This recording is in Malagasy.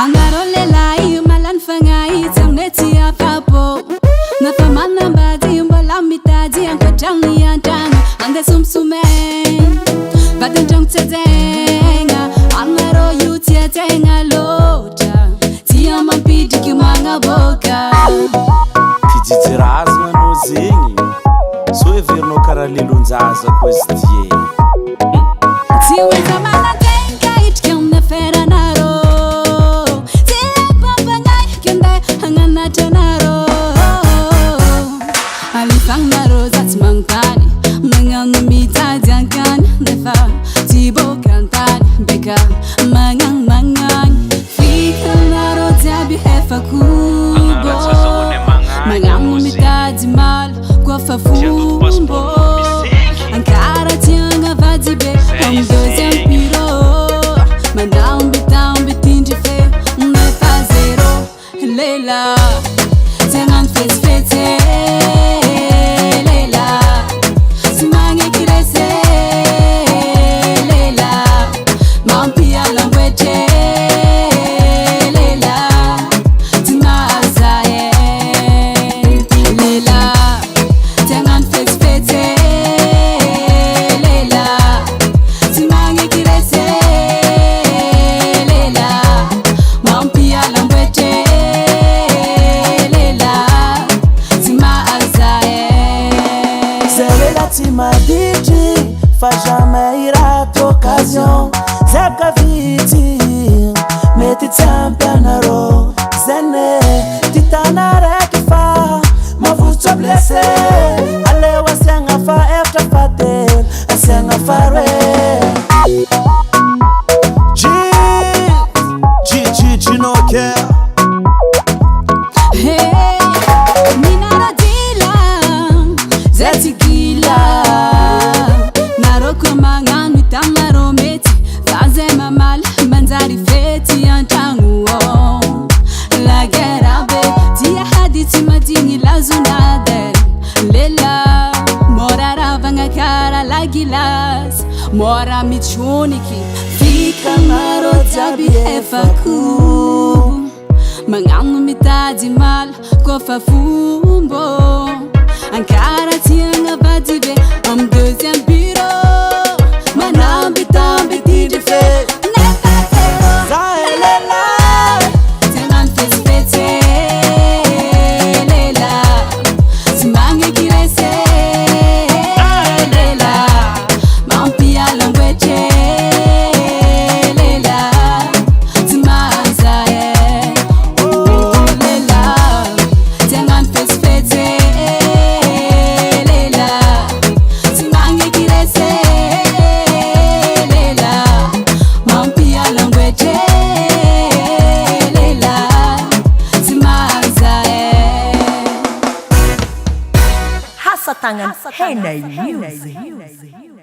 Angaro lelahy malany fagnahy tsamnety afapo nafa manambady mbola mitady ankoatragny antragno andeha somsomegny vatantragno tsy ajaigna anarô io tsy ajaigna loatra tia mampidriky magnaboaka fijijirazagna anao zegny so everinao karaha lelonjaza koa izy tie tsy oeza manatenka itrika amina feranarô tsy ampampagnay kendeha hagnanatra anarô alifagnarô za tsy magnontany magnano mitady ankany nefa tsy boka antany beka magnany fikanarô jiaby efa kobo magnano mitady mal kofa fombo ankara tiagna vady be am deuxième bureau mandambitamby tindry fe nefa zéro lela tiagnano fesifetsy lela sy magneky resy lela mampialamboetre lela tsy mahaza lela tiagnano fesifetsy lela tsy magneky resy lela mampialamboetre lela tsy mahaza zay lela tsy maditry fa jamais iraty occasion zaka vitsy mety tsy ampy anarô zane titana raiky fa mavozotsy blessé aleo asiagna fa efatra fa telo asiagna fa roe Hey, minaradila zay tsy gila narô koa magnano hitanarô mety fa zay mamaly manjary fety antragno lagera be dia hady tsy madigny lazonade lela mora ravagna kara lagilasy mora mitsoniky fikanarô jiaby efa kobo magnano mitady mal kofa fombo ankara tiagna vady be am deuxième bureau manambitamby tindry fe nefa zéro lela tiagnano fesifetsy lela tsy magneky resy lela mampialamboetre lela tsy mahaza lela tiagnano fesifetsy lela tsy magneky resy lela mampialamboetre lela tsy mahaza Hasatagnana henay music.